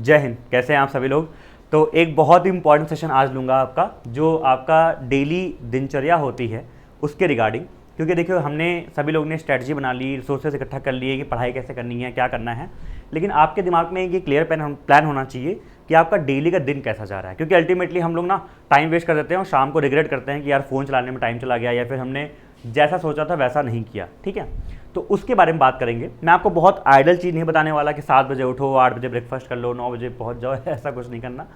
जय हिंद। कैसे हैं आप सभी लोग। तो एक बहुत ही इंपॉर्टेंट सेशन आज लूँगा आपका, जो आपका डेली दिनचर्या होती है उसके रिगार्डिंग। क्योंकि देखिए, हमने सभी लोग ने स्ट्रैटेजी बना ली, रिसोर्सेज इकट्ठा कर लिए कि पढ़ाई कैसे करनी है, क्या करना है, लेकिन आपके दिमाग में ये क्लियर प्लान होना चाहिए कि आपका डेली का दिन कैसा जा रहा है। क्योंकि अल्टीमेटली हम लोग ना टाइम वेस्ट कर देते हैं और शाम को रिग्रेट करते हैं कि यार फ़ोन चलाने में टाइम चला गया, या फिर हमने जैसा सोचा था वैसा नहीं किया। ठीक है, तो उसके बारे में बात करेंगे। मैं आपको बहुत आइडल चीज़ नहीं बताने वाला कि 7 बजे उठो, 8 बजे ब्रेकफास्ट कर लो, 9 बजे पहुंच जाओ, ऐसा कुछ नहीं करना।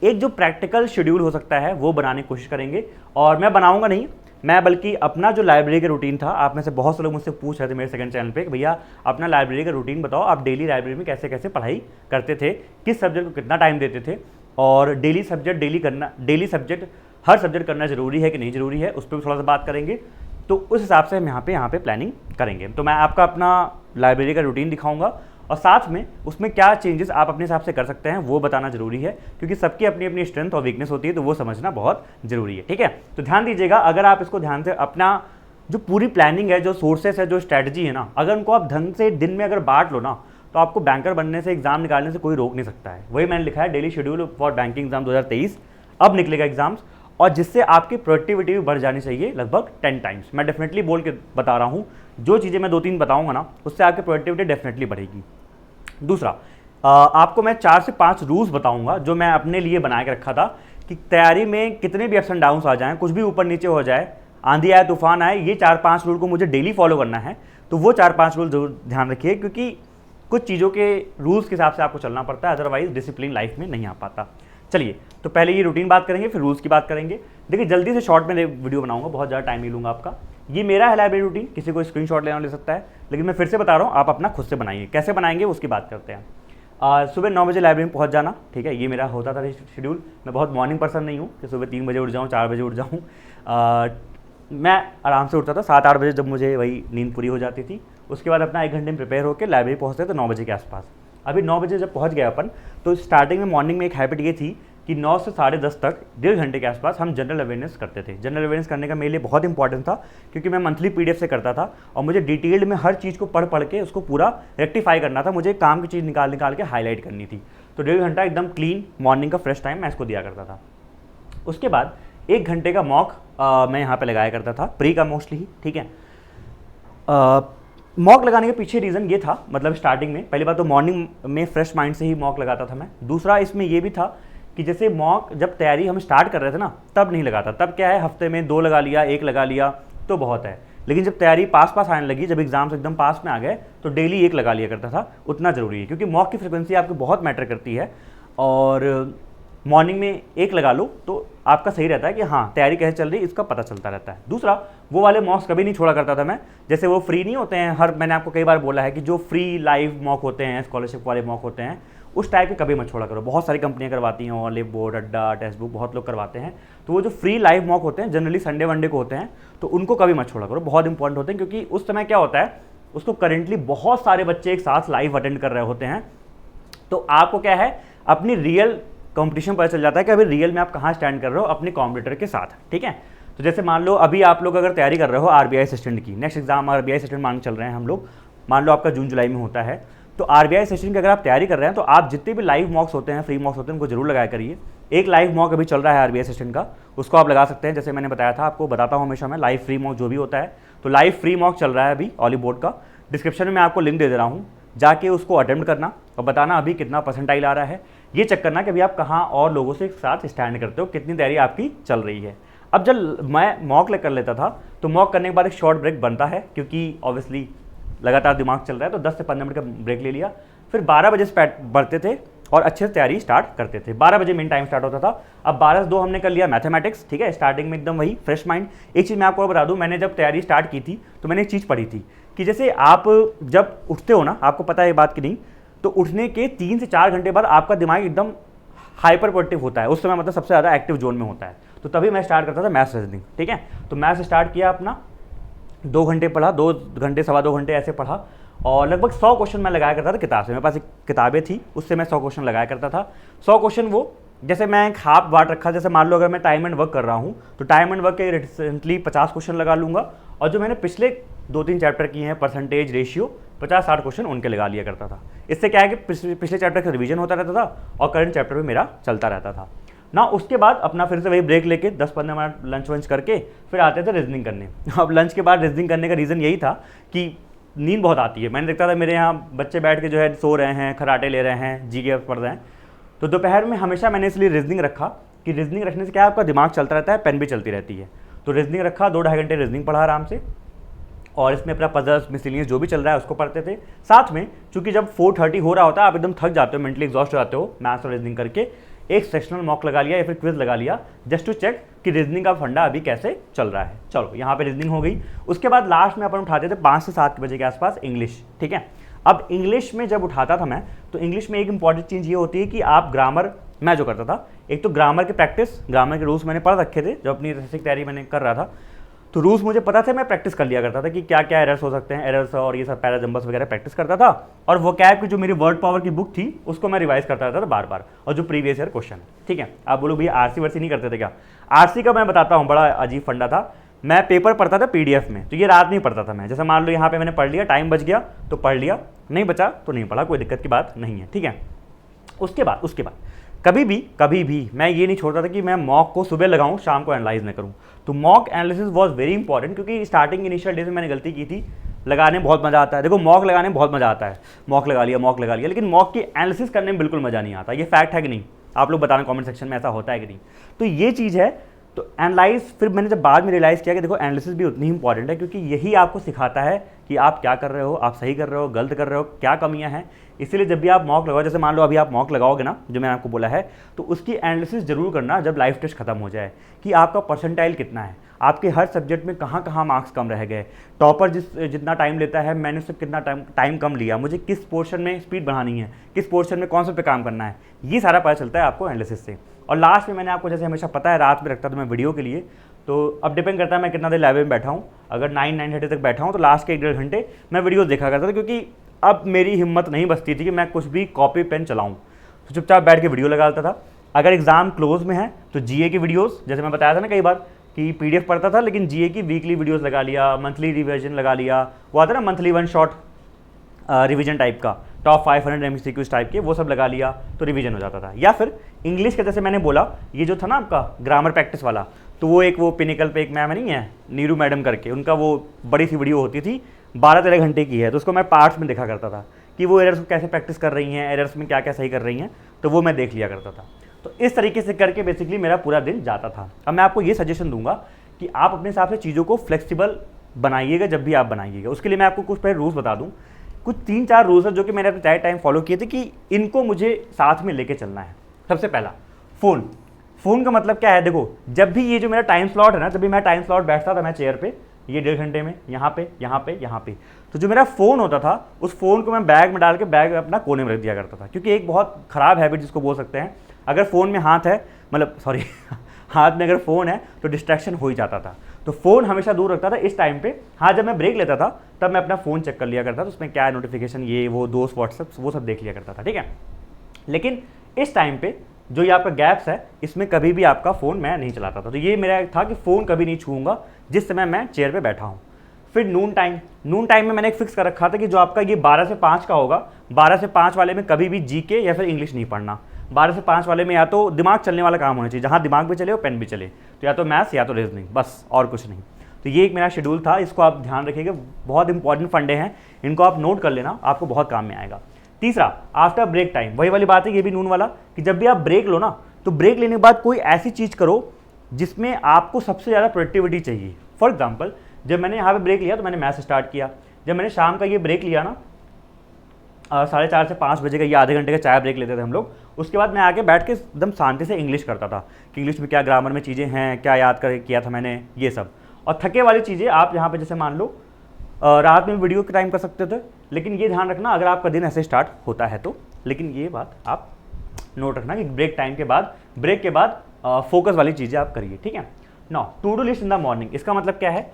एक जो प्रैक्टिकल शेड्यूल हो सकता है वो बनाने की कोशिश करेंगे। और मैं बनाऊंगा नहीं, मैं बल्कि अपना जो लाइब्रेरी का रूटीन था, आप में से बहुत से लोग मुझसे पूछ रहे थे मेरे सेकंड चैनल पे, भैया अपना लाइब्रेरी का रूटीन बताओ, आप डेली लाइब्रेरी में कैसे कैसे पढ़ाई करते थे, किस सब्जेक्ट को कितना टाइम देते थे, और डेली सब्जेक्ट हर सब्जेक्ट करना जरूरी है कि नहीं जरूरी है, उस पर भी थोड़ा सा बात करेंगे। तो उस हिसाब से हम यहाँ पे प्लानिंग करेंगे। तो मैं आपका अपना लाइब्रेरी का रूटीन दिखाऊंगा और साथ में उसमें क्या चेंजेस आप अपने हिसाब से कर सकते हैं वो बताना जरूरी है, क्योंकि सबकी अपनी अपनी स्ट्रेंथ और वीकनेस होती है, तो वो समझना बहुत जरूरी है। ठीक है, तो ध्यान दीजिएगा। अगर आप इसको ध्यान से अपना जो पूरी प्लानिंग है, जो सोर्सेस है, जो स्ट्रैटेजी है ना, अगर उनको आप ढंग से दिन में अगर बांट लो ना, तो आपको बैंकर बनने से, एग्जाम निकालने से कोई रोक नहीं सकता है। वही मैंने लिखा है, daily schedule for banking exam 2023। अब निकलेगा एग्जाम्स, और जिससे आपकी प्रोडक्टिविटी भी बढ़ जानी चाहिए लगभग 10 टाइम्स। मैं डेफिनेटली बोल के बता रहा हूँ, जो चीज़ें मैं 2-3 बताऊंगा ना, उससे आपकी प्रोडक्टिविटी डेफिनेटली बढ़ेगी। दूसरा, आपको मैं 4 से 5 रूल्स बताऊंगा जो मैं अपने लिए बना के रखा था कि तैयारी में कितने भी अप्स एंड डाउन्स आ जाएं, कुछ भी ऊपर नीचे हो जाए, आंधी आए तूफान आए, ये 4-5 रूल को मुझे डेली फॉलो करना है। तो वो 4-5 रूल जरूर ध्यान रखिए, क्योंकि कुछ चीज़ों के रूल्स के हिसाब से आपको चलना पड़ता है, अदरवाइज डिसिप्लिन लाइफ में नहीं आ पाता। चलिए, तो पहले ये रूटीन बात करेंगे, फिर रूल्स की बात करेंगे। देखिए, जल्दी से शॉर्ट में वीडियो बनाऊंगा, बहुत ज़्यादा टाइम नहीं लूँगा आपका। ये मेरा है लाइब्रेरी रूटीन, किसी को स्क्रीनशॉट लेना ले सकता है, लेकिन मैं फिर से बता रहा हूँ, आप अपना खुद से बनाइए। कैसे बनाएंगे उसकी बात करते हैं। सुबह 9 बजे लाइब्रेरी में पहुँच जाना। ठीक है, ये मेरा होता था शेड्यूल। मैं बहुत मॉर्निंग पर्सन नहीं हूँ कि सुबह 3 बजे उठ जाऊँ, 4 बजे उठ जाऊँ। मैं आराम से उठता था 7-8 बजे, जब मुझे वही नींद पूरी हो जाती थी। उसके बाद अपना 1 घंटे में प्रिपेयर होकर लाइब्रेरी पहुँचते तो 9 बजे के आसपास। अभी 9 बजे जब पहुँच गए अपन, तो स्टार्टिंग में मॉर्निंग में एक हैबिट ये थी कि 9 से 10:30 तक 1.5 घंटे के आसपास हम जनरल अवेयरनेस करते थे। जनरल अवेयरनेस करने का मेरे लिए बहुत इंपॉर्टेंट था, क्योंकि मैं मंथली पीडीएफ से करता था और मुझे डिटेल्ड में हर चीज़ को पढ़ के उसको पूरा रेक्टिफाई करना था। मुझे काम की चीज़ निकाल के हाईलाइट करनी थी। तो 1.5 घंटा एकदम क्लीन मॉर्निंग का फ्रेश टाइम मैं इसको दिया करता था। उसके बाद 1 घंटे का मॉक मैं यहाँ पर लगाया करता था, प्री का मोस्टली ही। ठीक है, मॉक लगाने के पीछे रीज़न ये था, मतलब स्टार्टिंग में पहली बात तो मॉर्निंग में फ्रेश माइंड से ही मॉक लगाता था मैं। दूसरा, इसमें ये भी था कि जैसे मॉक जब तैयारी हम स्टार्ट कर रहे थे ना, तब नहीं लगाता। तब क्या है, हफ्ते में 2 लगा लिया, 1 लगा लिया तो बहुत है। लेकिन जब तैयारी पास आने लगी, जब एग्जाम्स एकदम पास में आ गए, तो डेली 1 लगा लिया करता था। उतना ज़रूरी है, क्योंकि मॉक की फ्रिक्वेंसी आपको बहुत मैटर करती है। और मॉर्निंग में 1 लगा लो तो आपका सही रहता है कि हाँ तैयारी कैसे चल रही है, इसका पता चलता रहता है। दूसरा, वो वाले मॉक्स कभी नहीं छोड़ा करता था मैं, जैसे वो फ्री नहीं होते हैं, मैंने आपको कई बार बोला है कि जो फ्री लाइव मॉक होते हैं, स्कॉलरशिप वाले मॉक होते हैं, उस टाइप के कभी मत छोड़ा करो। बहुत सारी कंपनियां करवाती हैं, ऑलिव बोर्ड, अड्डा, टेक्स्ट बुक, बहुत लोग करवाते हैं। तो वो जो फ्री लाइव मॉक होते हैं, जनरली संडे वनडे को होते हैं, तो उनको कभी मत छोड़ा करो, बहुत इंपॉर्टेंट होते हैं। क्योंकि उस समय क्या होता है, उसको करेंटली बहुत सारे बच्चे एक साथ लाइव अटेंड कर रहे होते हैं। तो आपको क्या है, अपनी रियल कंपटीशन पता चल जाता है कि अभी रियल में आप कहाँ स्टैंड कर रहे हो अपने कॉम्पिटिटर के साथ। ठीक है, तो जैसे मान लो अभी आप लोग अगर तैयारी कर रहे हो आरबीआई असिस्टेंट की, नेक्स्ट एग्जाम आरबीआई असिस्टेंट मान चल रहे हैं हम लोग, मान लो आपका जून जुलाई में होता है, तो आरबीआई असिस्टेंट की अगर आप तैयारी कर रहे हैं, तो आप जितने भी लाइव मॉक्स होते हैं, फ्री मॉक्स होते हैं, उनको जरूर लगाया करिए। एक लाइव मॉक अभी चल रहा है आरबीआई असिस्टेंट का, उसको आप लगा सकते हैं। जैसे मैंने बताया था, आपको बताता हूँ हमेशा मैं, लाइव फ्री मॉक जो भी होता है, तो लाइव फ्री मॉक चल रहा है अभी ऑलिव बोर्ड का। डिस्क्रिप्शन में मैं आपको लिंक दे दे रहा हूँ, जाके उसको अटेम्प्ट करना और बताना अभी कितना परसेंटाइल आ रहा है। ये चेक करना कि अभी आप कहाँ और लोगों से एक साथ स्टैंड करते हो, कितनी तैयारी आपकी चल रही है। अब जब मैं मॉक कर लेता था, तो मॉक करने के बाद एक शॉर्ट ब्रेक बनता है, क्योंकि ऑब्वियसली लगातार दिमाग चल रहा है, तो 10 से 15 मिनट का ब्रेक ले लिया। फिर 12 बजे से बढ़ते थे और अच्छे से तैयारी स्टार्ट करते थे। 12 बजे मेन टाइम स्टार्ट होता था। अब 12 से 2 हमने कर लिया मैथमेटिक्स। ठीक है, स्टार्टिंग में एकदम वही फ्रेश माइंड। एक चीज़ मैं आपको बता दूं, मैंने जब तैयारी स्टार्ट की थी तो मैंने एक चीज़ पढ़ी थी कि जैसे आप जब उठते हो ना, आपको पता है ये बात कि नहीं, तो उठने के 3 से 4 घंटे बाद आपका दिमाग एकदम हाइपर प्रोडक्टिव होता है, उस समय मतलब सबसे ज़्यादा एक्टिव जोन में होता है। तो तभी मैं स्टार्ट करता था मैथ्स रीजनिंग। ठीक है, तो मैथ्स स्टार्ट किया अपना, 2 घंटे पढ़ा, 2 घंटे सवा 2 घंटे ऐसे पढ़ा, और लगभग 100 क्वेश्चन मैं लगाया करता था किताब से। मेरे पास एक किताबें थी, उससे मैं 100 क्वेश्चन लगाया करता था। 100 क्वेश्चन वो, जैसे मैं एक हाफ बांट रखा, जैसे मान लो अगर मैं टाइम एंड वर्क कर रहा हूँ, तो टाइम एंड वर्क के रिसेंटली 50 क्वेश्चन लगा लूँगा, और जो मैंने पिछले 2-3 चैप्टर किए हैं, परसेंटेज, रेशियो, 50-60 क्वेश्चन उनके लगा लिया करता था। इससे क्या है कि पिछले चैप्टर का रिवीजन होता रहता था और करंट चैप्टर भी मेरा चलता रहता था ना। उसके बाद अपना फिर से वही ब्रेक लेके 10-15 मिनट लंच वंच करके फिर आते थे रीजनिंग करने। अब लंच के बाद रीजनिंग करने का रीज़न यही था कि नींद बहुत आती है। मैंने देखता था मेरे यहाँ बच्चे बैठ के जो है सो रहे हैं, खराटे ले रहे हैं, जीके पढ़ रहे हैं। तो दोपहर में हमेशा मैंने इसलिए रीजनिंग रखा कि रीजनिंग रखने से क्या है, आपका दिमाग चलता रहता है, पेन भी चलती रहती है। तो रीजनिंग रखा, 2-2.5 घंटे रीजनिंग पढ़ा आराम से, और इसमें अपना पजल्स मिसलिनियस जो भी चल रहा है उसको पढ़ते थे। साथ में चूंकि जब 4:30 हो रहा होता है, आप एकदम थक जाते हो, मेंटली एग्जॉस्ट हो जाते हो मैथ्स और रीजनिंग करके, एक सेक्शनल मॉक लगा लिया या फिर क्विज लगा लिया जस्ट टू चेक कि रीजनिंग का फंडा अभी कैसे चल रहा है। चलो यहाँ पे रीजनिंग हो गई। उसके बाद लास्ट में अपन उठाते थे 5 से 7 बजे के आसपास इंग्लिश। ठीक है, अब इंग्लिश में जब उठाता था मैं, तो इंग्लिश में एक इंपॉर्टेंट चीज़ ये होती है कि आप ग्रामर, मैं जो करता था, एक तो ग्रामर की प्रैक्टिस, ग्रामर के रूल्स मैंने पढ़ रखे थे जब अपनी एसएससी तैयारी मैंने कर रहा था, तो रूल्स मुझे पता थे, मैं प्रैक्टिस कर लिया करता था कि क्या क्या एरर्स हो सकते हैं, एरर्स और ये सब पैराजम्बल्स वगैरह प्रैक्टिस करता था। और वोकैब की जो मेरी वर्ड पावर की बुक थी उसको मैं रिवाइज करता रहता था बार बार, और जो प्रीवियस ईयर क्वेश्चन है। ठीक है, आप बोलो भैया आरसी वर्सी नहीं करते थे क्या? आरसी का मैं बताता हूँ, बड़ा अजीब फंडा था। मैं पेपर पढ़ता था पीडीएफ में, तो ये रात नहीं पढ़ता था मैं। जैसे मान लो यहाँ पे मैंने पढ़ लिया, टाइम बच गया तो पढ़ लिया, नहीं बचा तो नहीं पढ़ा, कोई दिक्कत की बात नहीं है। ठीक है, उसके बाद कभी भी मैं ये नहीं छोड़ता था कि मैं मॉक को सुबह लगाऊं, शाम को एनालाइज न करूं। तो mock analysis was very important, क्योंकि स्टार्टिंग इनिशियल डेज में मैंने गलती की थी। लगाने में बहुत मज़ा आता है, देखो मॉक लगाने में बहुत मज़ा आता है, मॉक लगा लिया, लेकिन मॉक की एनालिसिस करने में बिल्कुल मज़ा नहीं आता। ये फैक्ट है कि नहीं? आप लोग बताना कमेंट सेक्शन में, ऐसा होता है कि नहीं? तो ये चीज़ है। तो एनालाइज, फिर मैंने जब बाद में रियलाइज़ किया कि देखो एनालिसिस भी उतनी ही इंपॉर्टेंट है, क्योंकि यही आपको सिखाता है कि आप क्या कर रहे हो, आप सही कर रहे हो, गलत कर रहे हो, क्या कमियां हैं। इसीलिए जब भी आप मॉक लगाओ, जैसे मान लो अभी आप मॉक लगाओगे ना, जो मैंने आपको बोला है, तो उसकी एनालिसिस जरूर करना जब लाइव टेस्ट खत्म हो जाए, कि आपका परसेंटाइल कितना है, आपके हर सब्जेक्ट में कहाँ कहाँ मार्क्स कम रह गए, टॉपर जितना टाइम लेता है मैंने उससे कितना टाइम कम लिया, मुझे किस पोर्शन में स्पीड बढ़ानी है, किस पोर्शन में कौन सा पे काम करना है, ये सारा पता चलता है आपको एनालिसिस से। और लास्ट में मैंने आपको जैसे हमेशा पता है रात में रखता था मैं वीडियो के लिए, तो अब डिपेंड करता है मैं कितना देर लैब में बैठा हूँ। अगर 9-9:30 तक बैठा हूँ तो लास्ट के 1-1.5 घंटे मैं वीडियोस देखा करता था, क्योंकि अब मेरी हिम्मत नहीं बचती थी कि मैं कुछ भी कॉपी पेन चलाऊँ, तो चुपचाप बैठ के वीडियो लगा लेता था। अगर एग्जाम क्लोज में है तो जीए की वीडियोस, जैसे मैं बताया था ना कई बार कि पीडीएफ पढ़ता था, लेकिन जीए की वीकली वीडियोस लगा लिया, मंथली रिवीजन लगा लिया, वो आता है ना मंथली 1 शॉट रिवीजन टाइप का, टॉप 500 एमसीक्यूज टाइप के, वो सब लगा लिया तो रिवीजन हो जाता था। या फिर इंग्लिश का जैसे मैंने बोला, ये जो था ना आपका ग्रामर प्रैक्टिस वाला, तो वो पिनिकल पे एक मैम नहीं है, नीरू मैडम करके, उनका वो बड़ी सी वीडियो होती थी, 12-13 घंटे की है, तो उसको मैं पार्ट्स में देखा करता था कि वो एरर्स को कैसे प्रैक्टिस कर रही हैं, एरर्स में क्या क्या सही कर रही हैं, तो वो मैं देख लिया करता था। तो इस तरीके से करके बेसिकली मेरा पूरा दिन जाता था। अब मैं आपको ये सजेशन दूंगा कि आप अपने हिसाब से चीज़ों को फ्लेक्सिबल बनाइएगा जब भी आप बनाइएगा। उसके लिए मैं आपको कुछ पहले रूल्स बता दूं, कुछ 3-4 रूल्स है जो कि मैंने अपने तय टाइम फॉलो किए थे कि इनको मुझे साथ में लेके चलना है। सबसे पहला, फ़ोन का मतलब क्या है? देखो जब भी ये जो मेरा टाइम स्लॉट है ना, जब भी मैं टाइम स्लॉट बैठता था मैं चेयर पे, ये 1.5 घंटे में, यहाँ पे, तो जो मेरा फ़ोन होता था उस फ़ोन को मैं बैग में डाल के बैग अपना कोने में रख दिया करता था। क्योंकि एक बहुत ख़राब हैबिट जिसको बोल सकते हैं, अगर फ़ोन में हाथ है, मतलब सॉरी हाथ में अगर फ़ोन है तो डिस्ट्रैक्शन हो ही जाता था। तो फ़ोन हमेशा दूर रखता था इस टाइम पे। हाँ, जब मैं ब्रेक लेता था तब मैं अपना फ़ोन चेक कर लिया करता था, उसमें क्या है नोटिफिकेशन, ये वो दोस्त व्हाट्सएप वो सब देख लिया करता था। ठीक है, लेकिन इस टाइम पे जो ये आपका गैप्स है, इसमें कभी भी आपका फ़ोन मैं नहीं चलाता था। तो ये मेरा था कि फ़ोन कभी नहीं छूऊंगा जिस समय मैं चेयर पर बैठा हूँ। फिर नून टाइम में मैंने एक फिक्स कर रखा था कि जो आपका ये 12 से 5 का होगा, 12 से 5 वाले में कभी भी जीके या फिर इंग्लिश नहीं पढ़ना। 12 से 5 वाले में या तो दिमाग चलने वाला काम होना चाहिए, जहाँ दिमाग भी चले और पेन भी चले, तो या तो मैथ्स या तो रीजनिंग, बस और कुछ नहीं। तो ये एक मेरा शेड्यूल था, इसको आप ध्यान रखिएगा, बहुत इंपॉर्टेंट फंडे हैं, इनको आप नोट कर लेना, आपको बहुत काम में आएगा। तीसरा, आफ्टर ब्रेक टाइम, वही वाली बात है, ये भी नून वाला, कि जब भी आप ब्रेक लो ना, तो ब्रेक लेने के बाद कोई ऐसी चीज़ करो जिसमें आपको सबसे ज़्यादा प्रोडक्टिविटी चाहिए। फॉर एग्जाम्पल, जब मैंने यहाँ पे ब्रेक लिया तो मैंने मैथ्स स्टार्ट किया। जब मैंने शाम का ये ब्रेक लिया ना, 4:30 से 5 बजे का, ये आधे घंटे का चाय ब्रेक लेते थे हम लोग, उसके बाद मैं आके बैठ के एकदम शांति से इंग्लिश करता था कि इंग्लिश में क्या ग्रामर में चीज़ें हैं, क्या याद कर किया था मैंने, ये सब। और थके वाली चीज़ें आप यहाँ पे जैसे मान लो रात में वीडियो के टाइम कर सकते थे, लेकिन ये ध्यान रखना अगर आपका दिन ऐसे स्टार्ट होता है तो, लेकिन ये बात आप नोट रखना कि ब्रेक टाइम के बाद, ब्रेक के बाद फोकस वाली चीज़ें आप करिए। ठीक है, now to do list in the morning, इसका मतलब क्या है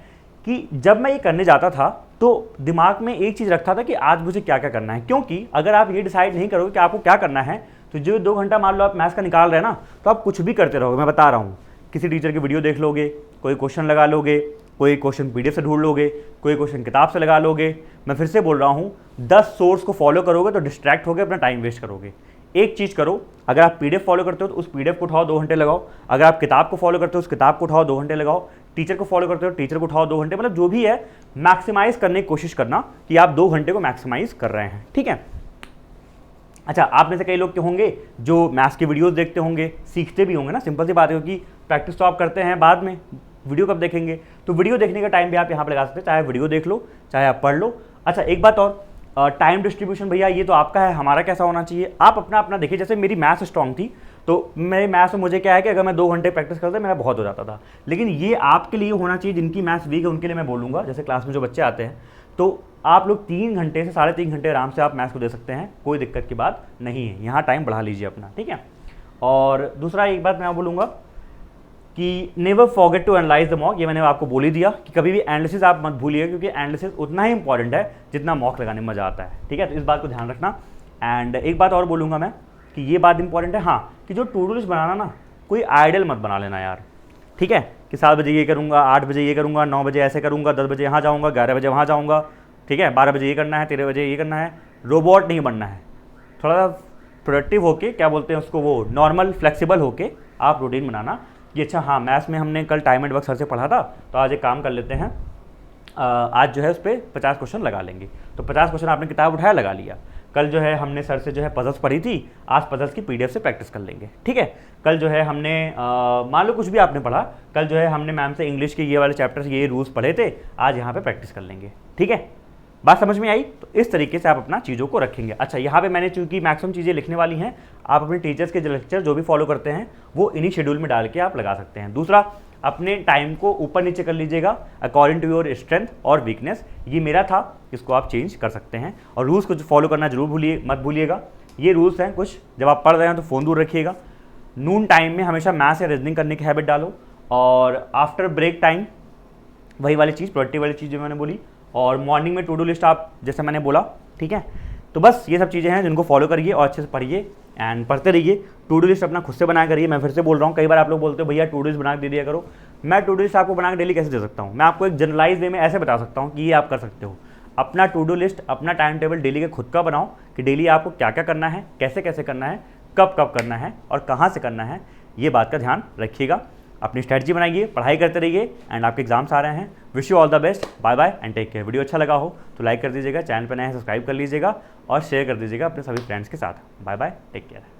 कि जब मैं ये करने जाता था तो दिमाग में एक चीज़ रखता था कि आज मुझे क्या क्या करना है। क्योंकि अगर आप ये डिसाइड नहीं करोगे कि आपको क्या करना है, तो जो 2 घंटा मान लो आप मैथ्स का निकाल रहे हैं ना, तो आप कुछ भी करते रहोगे। मैं बता रहा हूँ, किसी टीचर की वीडियो देख लोगे, कोई क्वेश्चन लगा लोगे, कोई क्वेश्चन पीडीएफ से ढूंढ लोगे, कोई क्वेश्चन किताब से लगा लोगे। मैं फिर से बोल रहा हूँ, 10 सोर्स को फॉलो करोगे तो डिस्ट्रैक्ट होगे, अपना टाइम वेस्ट करोगे। एक चीज़ करो, अगर आप पीडीएफ फॉलो करते हो तो उस पीडीएफ को उठाओ 2 घंटे लगाओ, अगर आप किताब को फॉलो करते हो उस किताब को उठाओ 2 घंटे लगाओ, टीचर को फॉलो करते हो टीचर को उठाओ 2 घंटे, मतलब जो भी है मैक्सिमाइज करने की कोशिश करना कि आप 2 घंटे को मैक्सिमाइज कर रहे हैं, ठीक है। अच्छा, आप में से कई लोग के होंगे जो मैथ्स की वीडियोस देखते होंगे, सीखते भी होंगे ना, सिंपल सी बात है, क्योंकि प्रैक्टिस तो आप करते हैं बाद में, वीडियो कब देखेंगे, तो वीडियो देखने का टाइम भी आप यहाँ पर लगा सकते हैं, चाहे वीडियो देख लो चाहे आप पढ़ लो। अच्छा, एक बात और, टाइम डिस्ट्रीब्यूशन भैया ये तो आपका है, हमारा कैसा होना चाहिए, आप अपना अपना देखिए। जैसे मेरी मैथ्स स्ट्रॉन्ग थी तो मेरे मैथ्स में मुझे क्या है कि अगर मैं 2 घंटे प्रैक्टिस करता मेरा बहुत हो जाता था, लेकिन ये आपके लिए होना चाहिए जिनकी मैथ्स वीक है उनके लिए मैं बोलूँगा। जैसे क्लास में जो बच्चे आते हैं तो आप लोग 3 घंटे से 3.5 घंटे आराम से आप मैथ्स को दे सकते हैं, कोई दिक्कत की बात नहीं है, यहाँ टाइम बढ़ा लीजिए अपना, ठीक है। और दूसरा एक बात मैं बोलूँगा कि never forget to analyse the mock, ये मैंने आपको बोल ही दिया कि कभी भी एनालिसिस आप मत भूलिए, क्योंकि एनालिसिस उतना ही इंपॉर्टेंट है जितना मॉक लगाने में मजा आता है, ठीक है। तो इस बात को ध्यान रखना। एंड एक बात और बोलूँगा मैं कि ये बात इंपॉर्टेंट है, हाँ, कि जो टू डू लिस्ट बनाना ना, कोई आइडियल मत बना लेना यार, ठीक है, कि 7 बजे ये करूँगा, 8 बजे ये करूँगा, 9 बजे ऐसे करूँगा, 10 बजे यहाँ जाऊँगा, 11 बजे वहाँ जाऊँगा, ठीक है, 12 बजे ये करना है, 13 बजे ये करना है। रोबोट नहीं बनना है, थोड़ा सा प्रोडक्टिव होके, क्या बोलते हैं उसको, वो नॉर्मल फ्लेक्सिबल होके आप रूटीन बनाना कि अच्छा हाँ, मैथ्स में हमने कल टाइम एंड वर्क सर से पढ़ा था तो आज एक काम कर लेते हैं, आज जो है उस पर 50 क्वेश्चन लगा लेंगे। तो 50 क्वेश्चन आपने किताब उठाया, लगा लिया। कल जो है हमने सर से जो है पजल्स पढ़ी थी, आज पजल्स की पीडीएफ से प्रैक्टिस कर लेंगे, ठीक है। कल जो है हमने मान लो कुछ भी आपने पढ़ा, कल जो है हमने मैम से इंग्लिश के ये वाले चैप्टर से ये रूल्स पढ़े थे, आज यहाँ पे प्रैक्टिस कर लेंगे, ठीक है। बात समझ में आई? तो इस तरीके से आप अपना चीज़ों को रखेंगे। अच्छा, यहाँ पे मैंने चूंकि मैक्सिमम चीज़ें लिखने वाली हैं, आप अपने टीचर्स के लेक्चर जो भी फॉलो करते हैं वो इन्हीं शेड्यूल में डाल के आप लगा सकते हैं। दूसरा, अपने टाइम को ऊपर नीचे कर लीजिएगा अकॉर्डिंग टू योर स्ट्रेंथ और वीकनेस, ये मेरा था, इसको आप चेंज कर सकते हैं। और रूल्स को फॉलो करना जरूर मत भूलिएगा। ये रूल्स हैं कुछ, जब आप पढ़ रहे हैं तो फ़ोन दूर रखिएगा, नून टाइम में हमेशा मैथ्स या रीजनिंग करने की हैबिट डालो, और आफ्टर ब्रेक टाइम वही वाली चीज़, प्रोडक्टिव वाली चीज़ जो मैंने बोली, और मॉर्निंग में टू डू लिस्ट आप जैसे मैंने बोला, ठीक है। तो बस ये सब चीज़ें हैं जिनको फॉलो करिए और अच्छे से पढ़िए एंड पढ़ते रहिए। टू डू लिस्ट अपना खुद से बना करिए। मैं फिर से बोल रहा हूँ, कई बार आप लोग बोलते हो भैया टू डू लिस्ट बना के दे दिया करो। मैं टू डू लिस्ट आपको बना के डेली कैसे दे सकता हूँ? मैं आपको एक जनरलाइज वे में ऐसे बता सकता हूँ कि ये आप कर सकते हो। अपना टू डू लिस्ट, अपना टाइम टेबल डेली के खुद का बनाओ कि डेली आपको क्या क्या करना है, कैसे कैसे करना है, कब कब करना है और कहाँ से करना है, ये बात का ध्यान रखिएगा। अपनी स्ट्रेटजी बनाइए, पढ़ाई करते रहिए एंड आपके एग्जाम्स आ रहे हैं। Wish you all the best, bye bye and take care. Video अच्छा लगा हो तो लाइक कर दीजिएगा, चैनल पर नए हैं सब्सक्राइब कर लीजिएगा और शेयर कर दीजिएगा अपने सभी फ्रेंड्स के साथ। Bye bye, take care.